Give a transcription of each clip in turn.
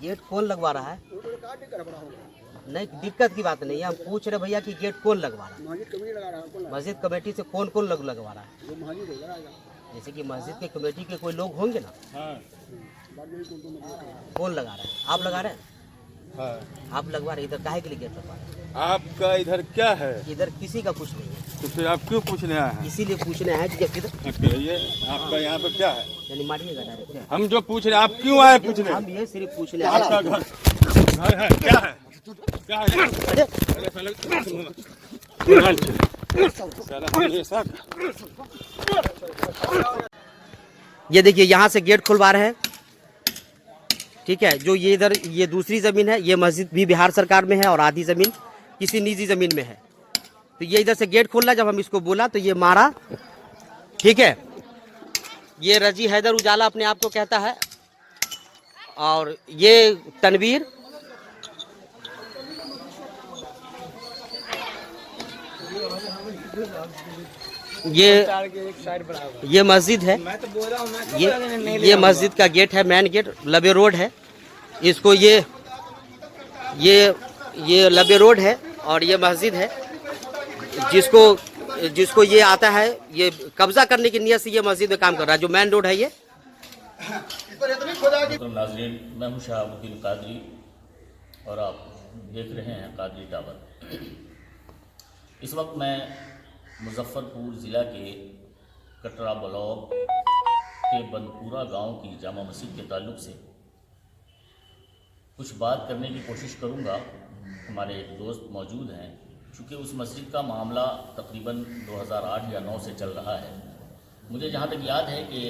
Gate कौन लगवा रहा है? नहीं, दिक्कत की बात नहीं है, हम पूछ रहे भैया कि गेट कौन लगवा रहा है? मस्जिद कमेटी से कौन कौन लोग लगवा रहा है? जैसे कि मस्जिद के कमेटी के कोई लोग होंगे ना। कौन लगा रहा है? आप लगा रहे हैं? आप लगवा रहे, इधर काहे के लिए गेट लगवा रहे हैं? आपका इधर क्या है? इधर किसी का कुछ नहीं है, तो फिर आप क्यों पूछने आए हैं? इसीलिए पूछने आए कि किधर ये आपका यहाँ पे क्या है? यानी मारिएगा डायरेक्ट। हम जो पूछ रहे हैं, आप क्यों आए पूछने? हम ये सिर्फ पूछने आए। आपका घर है क्या है? क्या है? अरे ये देखिए यहाँ से गेट खुलवा रहे हैं, ठीक है। जो ये इधर ये दूसरी ज़मीन है, ये मस्जिद भी बिहार सरकार में है और आधी ज़मीन किसी निजी ज़मीन में है। तो ये इधर से गेट खोलना, जब हम इसको बोला तो ये मारा, ठीक है। ये रजी हैदर उजाला अपने आप को कहता है, और ये तनवीर, ये मस्जिद है। ये मस्जिद का गेट है, मेन गेट लबे रोड है। इसको ये लबे रोड है और ये मस्जिद है, जिसको ये आता है, ये कब्जा करने की नियत से ये मस्जिद में काम कर रहा है। जो मेन रोड है ये। नाज़रीन, मैं हूं शहाबुद्दीन कादरी और आप देख रहे हैं कादरी टावर। इस वक्त मैं मुजफ्फरपुर ज़िला के कटरा ब्लॉक के बंदपुरा गांव की जामा मस्जिद के ताल्लुक़ से कुछ बात करने की कोशिश करूंगा। हमारे एक दोस्त मौजूद हैं। चूँकि उस मस्जिद का मामला तकरीबन 2008 या 9 से चल रहा है। मुझे जहाँ तक याद है कि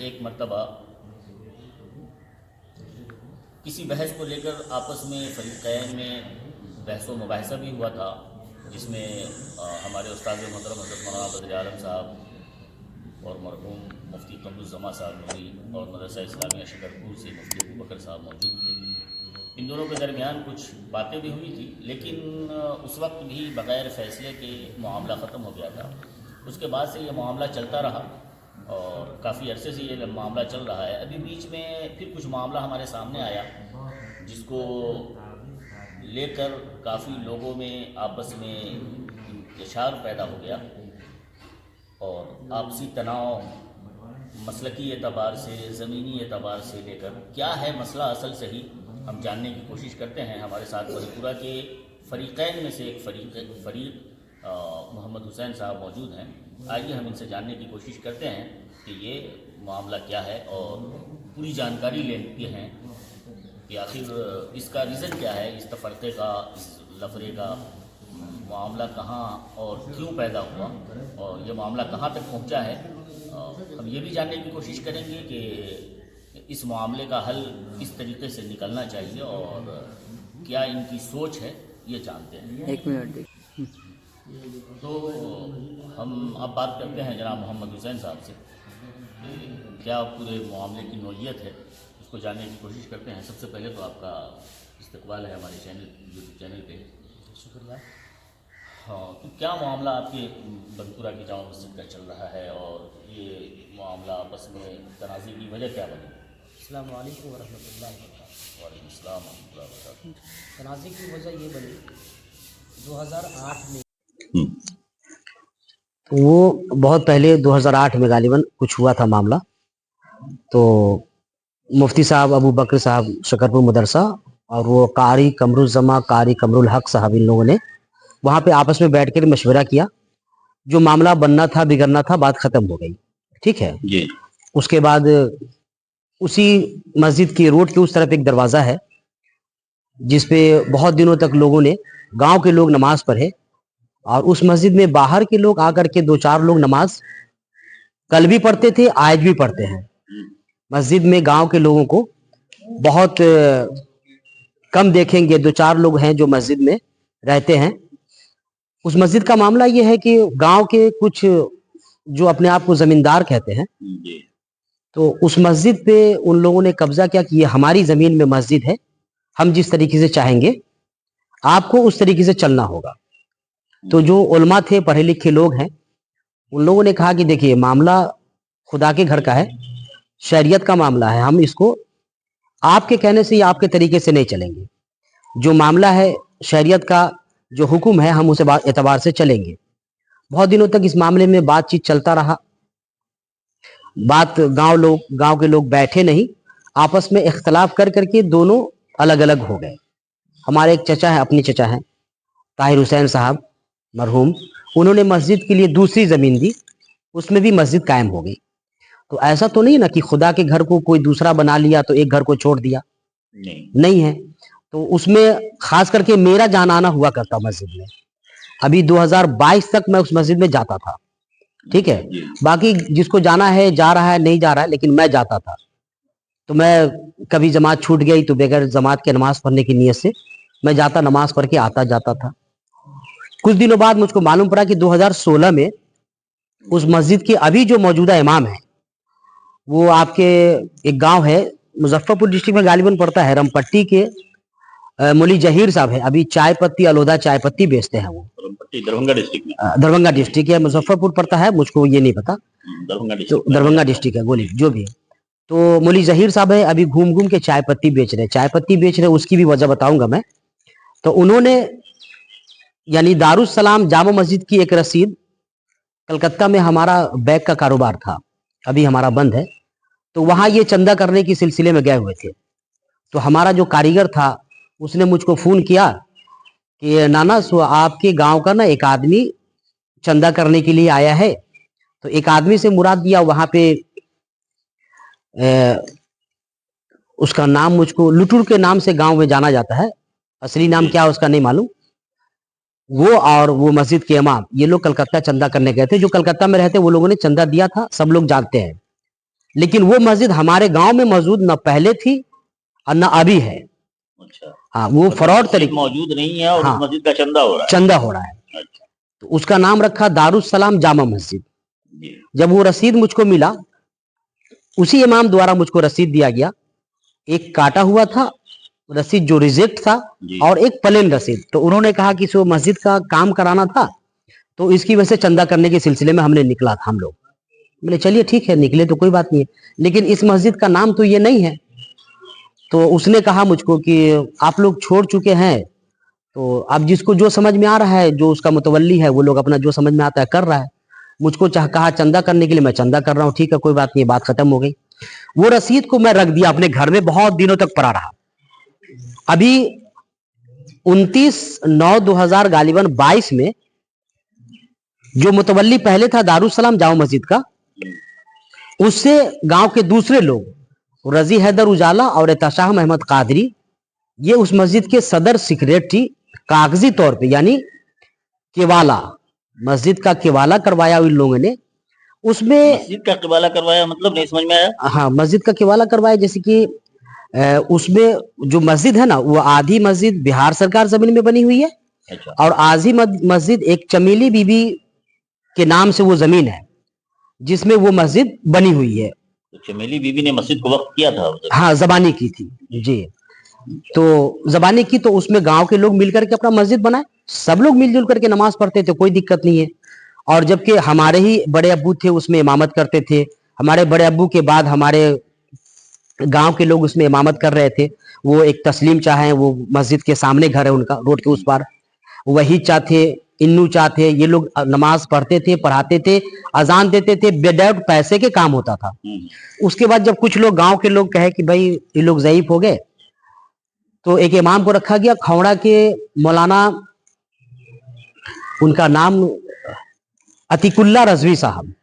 एक मर्तबा किसी बहस को लेकर आपस में फरीक़ैन में बहस व मुबाहिसा भी हुआ था, जिसमें हमारे उस्ताद मोहतरम हज़रत मौलाना बदर आलम साहब और मरहूम मुफ्ती कमरुज़्ज़मा साहब नूरी और मदरसा इस्लामिया शकरपुर से मुफ्ती अबू बकर साहब मौजूद थे। इन दोनों के दरमियान कुछ बातें भी हुई थी, लेकिन उस वक्त भी बग़ैर फ़ैसले के मामला ख़त्म हो गया था। उसके बाद से ये मामला चलता रहा और काफ़ी अरसे से ये मामला चल रहा है। अभी बीच में फिर कुछ मामला हमारे सामने आया, जिसको लेकर काफ़ी लोगों में आपस में इंतशार पैदा हो गया और आपसी तनाव मसलकी एतबार से, ज़मीनी एतबार से लेकर क्या है मसला असल सही, हम जानने की कोशिश करते हैं। हमारे साथ बंदपुरा के फरीक़ैन में से एक फरीक मोहम्मद हुसैन साहब मौजूद हैं। आइए हम इनसे जानने की कोशिश करते हैं कि ये मामला क्या है और पूरी जानकारी लेते हैं कि आखिर इसका रीज़न क्या है, इस तफरक़े का, इस लफड़े का मामला कहाँ और क्यों पैदा हुआ और ये मामला कहाँ तक पहुँचा है। हम ये भी जानने की कोशिश करेंगे कि इस मामले का हल किस तरीके से निकलना चाहिए और क्या इनकी सोच है, ये जानते हैं। एक मिनट। तो हम अब बात करते हैं जनाब मोहम्मद हुसैन साहब से, क्या पूरे मामले की नौइयत है, उसको जानने की कोशिश करते हैं। सबसे पहले तो आपका इस्तकबाल है हमारे यूट्यूब चैनल पे, शुक्रिया। हाँ, तो क्या मामला आपके बंदपुरा की जामा मस्जिद का चल रहा है और ये मामला आपस में तनाज़े की वजह क्या बनी? अस्सलाम वालेकुम वरहमतुल्लाहि वबरकातुहू। वालेकुम अस्सलाम वरहमतुल्लाहि वबरकातुहू। तनाज़े की वजह ये बनी 2008 में, वो बहुत पहले 2008 में गालिबन कुछ हुआ था मामला। तो मुफ्ती साहब अबू बकर साहब शकरपुर मदरसा और वो कारी कमरुज़्ज़मा, कारी कमरुल हक साहब, इन लोगों ने वहाँ पे आपस में बैठ कर मशवरा किया। जो मामला बनना था, बिगड़ना था, बात ख़त्म हो गई, ठीक है जी। उसके बाद उसी मस्जिद की रोड के उस तरफ एक दरवाज़ा है, जिसपे बहुत दिनों तक लोगों ने, गांव के लोग नमाज पढ़े और उस मस्जिद में बाहर के लोग आकर के 2-4 लोग नमाज कल भी पढ़ते थे, आज भी पढ़ते हैं। मस्जिद में गांव के लोगों को बहुत कम देखेंगे, 2-4 लोग हैं जो मस्जिद में रहते हैं। उस मस्जिद का मामला ये है कि गांव के कुछ जो अपने आप को जमींदार कहते हैं, तो उस मस्जिद पे उन लोगों ने कब्जा किया कि ये हमारी जमीन में मस्जिद है, हम जिस तरीके से चाहेंगे आपको उस तरीके से चलना होगा। तो जो उलमा थे, पढ़े लिखे लोग हैं, उन लोगों ने कहा कि देखिए मामला खुदा के घर का है, शरीयत का मामला है, हम इसको आपके कहने से या आपके तरीके से नहीं चलेंगे। जो मामला है शरीयत का, जो हुक्म है, हम उसे एतबार से चलेंगे। बहुत दिनों तक इस मामले में बातचीत चलता रहा। गांव के लोग बैठे नहीं, आपस में इख्तलाफ कर करके दोनों अलग अलग हो गए। हमारे एक चचा है, अपने चचा हैं ताहिर हुसैन साहब मरहूम, उन्होंने मस्जिद के लिए दूसरी जमीन दी, उसमें भी मस्जिद कायम हो गई। तो ऐसा तो नहीं ना कि खुदा के घर को कोई दूसरा बना लिया तो एक घर को छोड़ दिया, नहीं है। तो उसमें खास करके मेरा जाना आना हुआ करता मस्जिद में। अभी 2022 तक मैं उस मस्जिद में जाता था, ठीक है। बाकी जिसको जाना है जा रहा है, नहीं जा रहा है, लेकिन मैं जाता था। तो मैं कभी जमात छूट गई तो बगैर जमात के नमाज पढ़ने की नीयत से मैं जाता, नमाज पढ़ के आता जाता था। कुछ दिनों बाद मुझको मालूम पड़ा कि 2016 में उस मस्जिद के अभी जो मौजूदा इमाम है, वो आपके एक गांव है मुजफ्फरपुर डिस्ट्रिक्ट में गालिबन पड़ता है, रमपट्टी के मौली जहीर साहब है। अभी चाय पत्ती, अलोदा चाय पत्ती बेचते हैं। वो दरभंगा डिस्ट्रिक्ट में, दरभंगा डिस्ट्रिक्ट है, मुजफ्फरपुर पड़ता है, मुझको ये नहीं पता। तो दरभंगा डिस्ट्रिक्ट है, गोली जो भी है। तो मौली जहीर साहब है, अभी घूम घूम के चाय पत्ती बेच रहे, उसकी भी वजह बताऊंगा मैं। तो उन्होंने यानी दारुस्सलाम जामा मस्जिद की एक रसीद, कलकत्ता में हमारा बैग का कारोबार था, अभी हमारा बंद है, तो वहां ये चंदा करने की सिलसिले में गए हुए थे। तो हमारा जो कारीगर था उसने मुझको फोन किया कि नाना आपके गांव का ना एक आदमी चंदा करने के लिए आया है। तो एक आदमी से मुराद दिया, वहां पे उसका नाम मुझको लुटुर के नाम से गांव में जाना जाता है, असली नाम क्या उसका नहीं मालूम। वो और वो मस्जिद के इमाम, ये लोग कलकत्ता चंदा करने गए थे। जो कलकत्ता में रहते वो लोगों ने चंदा दिया था, सब लोग जानते हैं। लेकिन वो मस्जिद हमारे गांव में मौजूद न पहले थी और न अभी है। अच्छा, हाँ, वो फ्रॉड तरीके मौजूद नहीं है और हाँ, मस्जिद का चंदा हो रहा है। चंदा हो रहा है। अच्छा, तो उसका नाम रखा दारुस्सलाम जामा मस्जिद। जब वो रसीद मुझको मिला, उसी इमाम द्वारा मुझको रसीद दिया गया। एक काटा हुआ था रसीद जो रिजेक्ट था, और एक प्लेन रसीद। तो उन्होंने कहा कि सो मस्जिद का काम कराना था, तो इसकी वजह से चंदा करने के सिलसिले में हमने निकला था हम लोग। बोले चलिए ठीक है, निकले तो कोई बात नहीं है, लेकिन इस मस्जिद का नाम तो ये नहीं है। तो उसने कहा मुझको कि आप लोग छोड़ चुके हैं, तो अब जिसको जो समझ में आ रहा है, जो उसका मुतवल्ली है, वो लोग अपना जो समझ में आता है कर रहा है। मुझको कहा चंदा करने के लिए, मैं चंदा कर रहा हूँ, ठीक है कोई बात नहीं, बात खत्म हो गई। वो रसीद को मैं रख दिया अपने घर में, बहुत दिनों तक पड़ा रहा। अभी 29/9/2000 गालिबन 22 में जो मुतवल्ली पहले था दारुस्सलाम जामा मस्जिद का, उससे गांव के दूसरे लोग रजी हैदर उजाला और एहतशाम अहमद कादरी, ये उस मस्जिद के सदर सेक्रेटरी कागजी तौर पे, यानी केवाला, मस्जिद का केवाला करवाया उन लोगों ने। उसमें मस्जिद का केवाला करवाया मतलब नहीं समझ में आया। हाँ, मस्जिद का केवाला करवाया, जैसे कि उसमें जो मस्जिद है ना, वो आधी मस्जिद बिहार सरकार जमीन में बनी हुई है। अच्छा, और आधी मस्जिद एक चमेली बीबी के नाम से वो जमीन है जिसमें वो मस्जिद बनी हुई है। तो चमेली बीबी ने मस्जिद को वक्त किया था। हाँ, जबानी की थी जी। तो जबानी की, तो उसमें गांव के लोग मिलकर के अपना मस्जिद बनाए, सब लोग मिलजुल करके नमाज पढ़ते थे, कोई दिक्कत नहीं है। और जबकि हमारे ही बड़े अब्बू थे उसमें इमामत करते थे, हमारे बड़े अब्बू के बाद हमारे गांव के लोग उसमें इमामत कर रहे थे। वो एक तस्लीम चाह है, वो मस्जिद के सामने घर है उनका, रोड के उस पार। वही चाह थे, इन्नू चाह थे, ये लोग नमाज पढ़ते थे, पढ़ाते थे, अजान देते थे, बेडौट पैसे के काम होता था। उसके बाद जब कुछ लोग गांव के लोग कहे कि भाई ये लोग ज़ईफ हो गए, तो एक इमाम को रखा गया, खौड़ा के मौलाना, उनका नाम अतीकुल्ला रजवी साहब,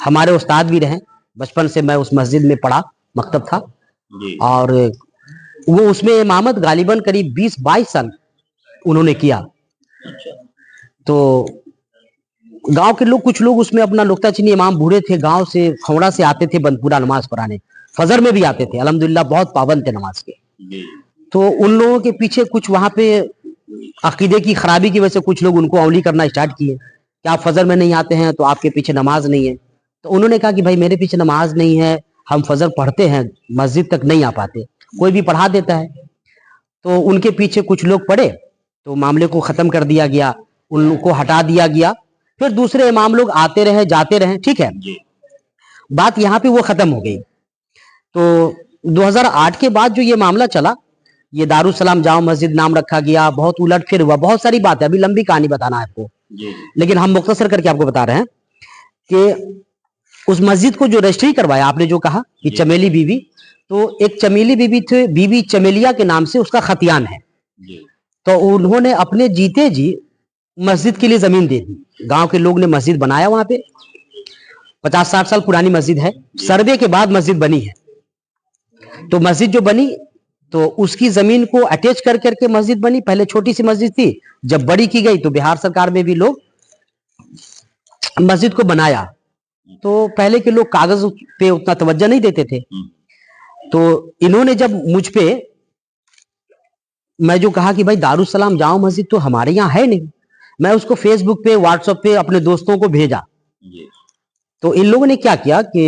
हमारे उस्ताद भी रहे। बचपन से मैं उस मस्जिद में पढ़ा, मकतब था। और वो उसमें इमामत गालिबन करीब 20-22 साल उन्होंने किया। अच्छा, तो गांव के लोग, कुछ लोग उसमें अपना नुक्ता चीनी, इमाम बूढ़े थे, गांव से खौड़ा से आते थे बंदपुरा नमाज पढ़ाने, फजर में भी आते थे, अल्हम्दुलिल्लाह बहुत पाबंद थे नमाज के। तो उन लोगों के पीछे कुछ वहां पे अकीदे की खराबी की वजह से कुछ लोग उनको औली करना स्टार्ट किए कि आप फजर में नहीं आते हैं तो आपके पीछे नमाज नहीं है। तो उन्होंने कहा कि भाई मेरे पीछे नमाज नहीं है, हम फजर पढ़ते हैं, मस्जिद तक नहीं आ पाते, कोई भी पढ़ा देता है। तो उनके पीछे कुछ लोग पड़े, तो मामले को खत्म कर दिया गया, उनको हटा दिया गया। फिर दूसरे इमाम लोग आते रहे, जाते रहे, ठीक है, बात यहाँ पे वो खत्म हो गई। तो 2008 के बाद जो ये मामला चला, ये दारुसलाम जामा मस्जिद नाम रखा गया, बहुत उलट फिर हुआ, बहुत सारी बात है, अभी लंबी कहानी बताना है आपको, जी लेकिन हम मुख्तसर करके आपको बता रहे हैं कि उस मस्जिद को जो रजिस्ट्री करवाया, आपने जो कहा कि जी। चमेली बीवी, तो एक चमेली बीवी थे, बीबी चमेलिया के नाम से उसका खतियान है। जी तो उन्होंने अपने जीते जी मस्जिद के लिए जमीन दे दी, गांव के लोग ने मस्जिद बनाया, वहां पे 50-60 साल पुरानी मस्जिद है, सर्वे के बाद मस्जिद बनी है। तो मस्जिद जो बनी तो उसकी जमीन को अटैच कर करके मस्जिद बनी। पहले छोटी सी मस्जिद थी, जब बड़ी की गई तो बिहार सरकार में भी लोग मस्जिद को बनाया। तो पहले के लोग कागज पे उतना तवज्जो नहीं देते थे, तो इन्होंने जब मुझ पे, मैं जो कहा कि भाई दारुसलाम जामा मस्जिद तो हमारे यहाँ है नहीं, मैं उसको फेसबुक पे व्हाट्सएप पे अपने दोस्तों को भेजा। जी तो इन लोगों ने क्या किया कि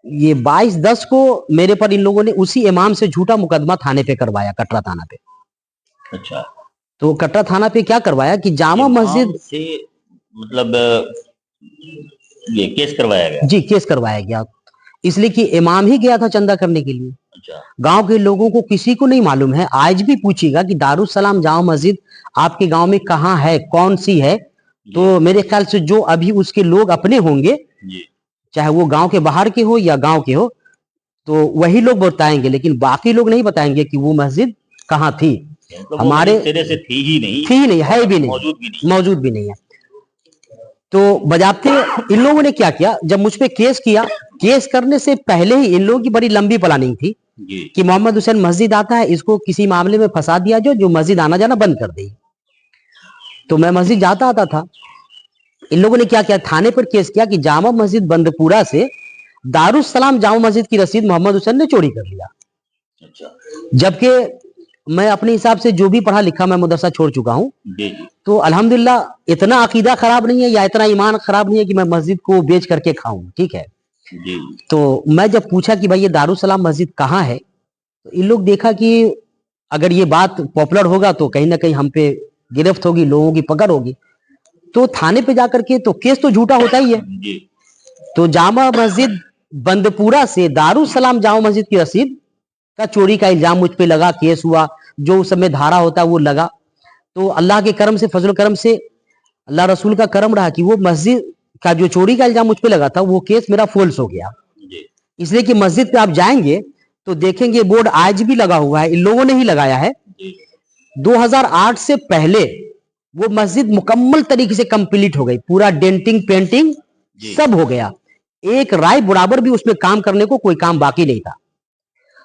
ये 22/10 को मेरे पर इन लोगों ने उसी इमाम से झूठा मुकदमा थाने पे करवाया, कटरा थाना पे। अच्छा, तो कटरा थाना पे क्या करवाया कि जामा इमाम मस्जिद से मतलब ये केस करवाया गया। जी केस करवाया गया, इसलिए कि इमाम ही गया था चंदा करने के लिए। अच्छा, गांव के लोगों को किसी को नहीं मालूम है, आज भी पूछिएगा कि दारुसलाम जामा मस्जिद आपके गांव में कहाँ है, कौन सी है, तो मेरे ख्याल से जो अभी उसके लोग अपने होंगे, जी चाहे वो गांव के बाहर के हो या गांव के हो, तो वही लोग बताएंगे, लेकिन बाकी लोग नहीं बताएंगे कि वो मस्जिद कहाँ थी। मतलब हमारे तेरे से थी ही नहीं, थी नहीं, है भी नहीं, मौजूद भी नहीं है। तो बजाते इन लोगों ने क्या किया, जब मुझ पे केस किया, केस करने से पहले ही इन लोगों की बड़ी लंबी प्लानिंग थी जी कि मोहम्मद हुसैन मस्जिद आता है, इसको किसी मामले में फंसा दिया जो मस्जिद आना जाना बंद कर दे। तो मैं मस्जिद जाता आता था, इन लोगों ने क्या किया, थाने पर केस किया कि जामा मस्जिद बंदपुरा से दारुसलाम जामा मस्जिद की रसीद मोहम्मद हुसैन ने चोरी कर लिया। अच्छा, जबकि मैं अपने हिसाब से जो भी पढ़ा लिखा, मैं मदरसा छोड़ चुका हूँ, जी जी तो अल्हम्दुलिल्लाह इतना अकीदा खराब नहीं है या इतना ईमान खराब नहीं है कि मैं मस्जिद को बेच करके खाऊं, ठीक है। जी तो मैं जब पूछा कि भाई ये दारुसलाम मस्जिद कहाँ है, तो इन लोग देखा कि अगर ये बात पॉपुलर होगा तो कहीं ना कहीं हम पे गिरफ्त होगी, लोगों की पकड़ होगी, तो थाने पे जाकर के तो केस तो झूठा होता ही है। जी तो जामा मस्जिद बंदपुरा से दारुसलाम जामा मस्जिद की रसीद का चोरी का इल्जाम मुझ पे लगा, केस हुआ, जो उस समय धारा होता है वो लगा। तो अल्लाह के करम से, फजल करम से, अल्लाह रसूल का करम रहा कि वो मस्जिद का जो चोरी का इल्जाम मुझ पे लगा था, वो केस मेरा फोल्स हो गया। जी इसलिए कि मस्जिद पे आप जाएंगे तो देखेंगे बोर्ड आज भी लगा हुआ है, इन लोगों ने ही लगाया है। जी 2008 से पहले वो मस्जिद मुकम्मल तरीके से कंप्लीट हो गई, पूरा डेंटिंग पेंटिंग जी। सब हो गया, एक राय बराबर भी उसमें काम करने को कोई काम बाकी नहीं था।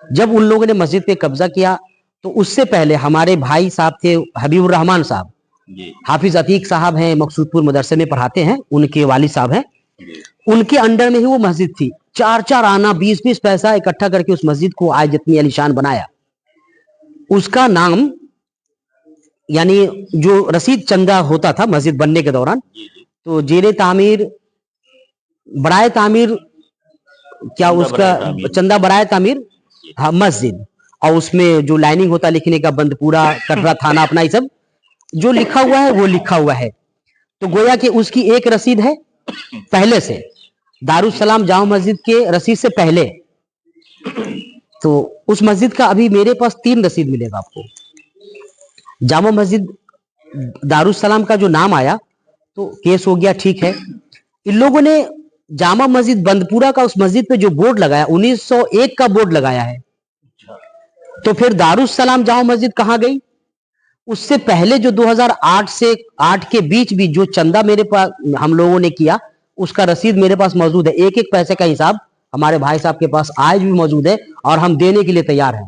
जब उन लोगों ने मस्जिद पे कब्जा किया तो उससे पहले हमारे भाई साहब थे हबीबुर रहमान साहब, जी हाफिज अतीक साहब हैं, मकसूदपुर मदरसे में पढ़ाते हैं, उनके वालिद साहब हैं, जी उनके अंडर में ही वो मस्जिद थी। 4-4 आना 20-20 पैसा इकट्ठा करके उस मस्जिद को आज जितनी आलीशान बनाया। उसका नाम, यानी जो रसीद चंदा होता था मस्जिद बनने के दौरान, जी जी तो जेरे तामीर, बराए तामीर, क्या चंदा उसका बराए तामीर। चंदा बराए तामीर, हाँ मस्जिद, और उसमें जो लाइनिंग होता लिखने का बंदपूरा, कटरा थाना, अपना ये सब जो लिखा हुआ है वो लिखा हुआ है। तो गोया कि उसकी एक रसीद है पहले से, दारुसलाम जामा मस्जिद के रसीद से पहले। तो उस मस्जिद का अभी मेरे पास 3 रसीद मिलेगा आपको। जामा मस्जिद दारुसलाम का जो नाम आया तो केस हो गया, ठीक है। इन लोगों ने जामा मस्जिद बंदपुरा का उस मस्जिद पे जो बोर्ड लगाया, 1901 का बोर्ड लगाया है। तो फिर दारुसलाम जामा मस्जिद कहाँ गई? उससे पहले जो 2008 से 8 के बीच भी जो चंदा मेरे पास हम लोगों ने किया, उसका रसीद मेरे पास मौजूद है। एक एक पैसे का हिसाब हमारे भाई साहब के पास आज भी मौजूद है और हम देने के लिए तैयार हैं,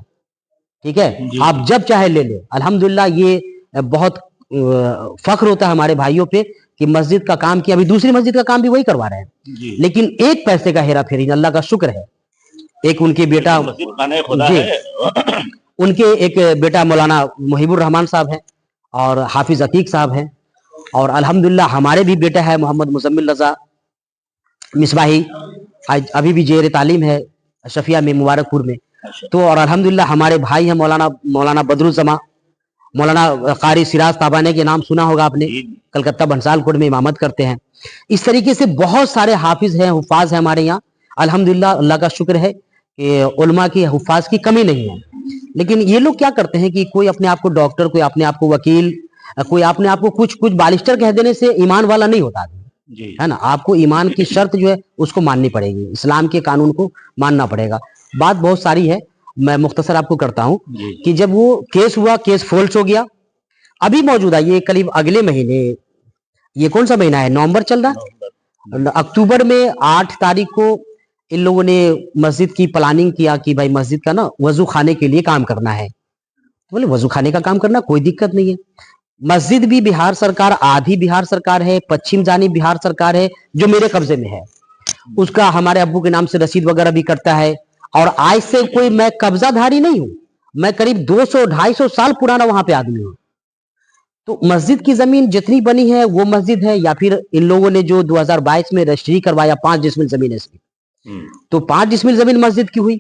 ठीक है। आप जब चाहे ले ले। अल्हम्दुलिल्लाह ये बहुत फख्र होता है हमारे भाइयों पे कि मस्जिद का काम किया, अभी दूसरी मस्जिद का काम भी वही करवा रहे हैं, जी। लेकिन एक पैसे का हेरा फेरी, अल्लाह का शुक्र है। एक उनके बेटा मस्जिद खाने खुदा जी, है। उनके एक बेटा मौलाना मुहिबुर रहमान साहब हैं और हाफिज अतीक साहब हैं, और अल्हम्दुलिल्लाह हमारे भी बेटा है मोहम्मद मुजम्मिल रजा मिसबाही, आज अभी भी जेर तालीम है शफिया में, मुबारकपुर में। तो और अल्हम्दुलिल्लाह हमारे भाई हैं मौलाना बदरुज्जमा, मौलाना कारी सिराज ताबाने के नाम सुना होगा आपने, कलकत्ता बंसालकोट में इमामत करते हैं। इस तरीके से बहुत सारे हाफिज हैं, हुफाज हैं हमारे यहाँ। अल्हम्दुलिल्लाह, अल्लाह का शुक्र है कि उलमा की हुफ्फाज की कमी नहीं है, लेकिन ये लोग क्या करते हैं कि कोई अपने आप को डॉक्टर, कोई अपने आप को वकील, कोई अपने आप को कुछ कुछ बालिस्टर कह देने से ईमान वाला नहीं होता आदमी, जी है ना। आपको ईमान की शर्त जो है उसको माननी पड़ेगी, इस्लाम के कानून को मानना पड़ेगा। बात बहुत सारी है, मैं मुख्तसर आपको करता हूँ जी कि जब वो केस हुआ, केस फोल्स हो गया, अभी मौजूदा ये करीब अगले महीने, ये कौन सा महीना है, नवंबर चल रहा है, अक्टूबर में 8 तारीख को इन लोगों ने मस्जिद की प्लानिंग किया कि भाई मस्जिद का ना वजू खाने के लिए काम करना है। बोले वजू खाने का काम करना कोई दिक्कत नहीं है। मस्जिद भी बिहार सरकार, आधी बिहार सरकार है, पश्चिम जानी बिहार सरकार है जो मेरे कब्जे में है, उसका हमारे अब्बू के नाम से रसीद वगैरह भी करता है। और आज से कोई मैं कब्जाधारी नहीं हूं, मैं करीब 200-250 साल पुराना वहां पे आदमी हूं। तो मस्जिद की जमीन जितनी बनी है वो मस्जिद है, या फिर इन लोगों ने जो 2022 में रजिस्ट्री करवाया 5 डिसमिल जमीन है इसकी, तो 5 डिसमिल जमीन मस्जिद की हुई।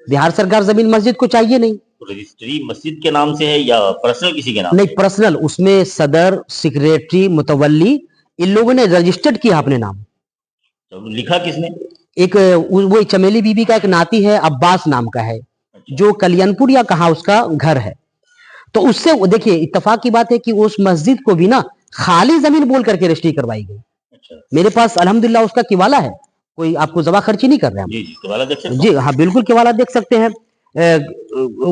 बिहार सरकार जमीन मस्जिद को चाहिए नहीं। रजिस्ट्री मस्जिद के नाम से है या पर्सनल किसी के नाम? नहीं, पर्सनल, उसमें सदर, सेक्रेटरी, मुतवल्ली, इन लोगों ने रजिस्टर्ड किया अपने नाम। तो लिखा किसने? एक वो चमेली बीबी का एक नाती है, अब्बास नाम का है, जो कल्याणपुर या कहाँ उसका घर है। तो उससे देखिए इत्तेफाक की बात है कि उस मस्जिद को भी ना खाली जमीन बोल करके रजिस्ट्री करवाई गई। अच्छा मेरे पास अल्हम्दुलिल्लाह उसका किवाला है, कोई आपको जवा खर्ची नहीं कर रहे हैं। जी जी किवाला देख सकते जी हाँ, बिल्कुल किवाला देख सकते हैं,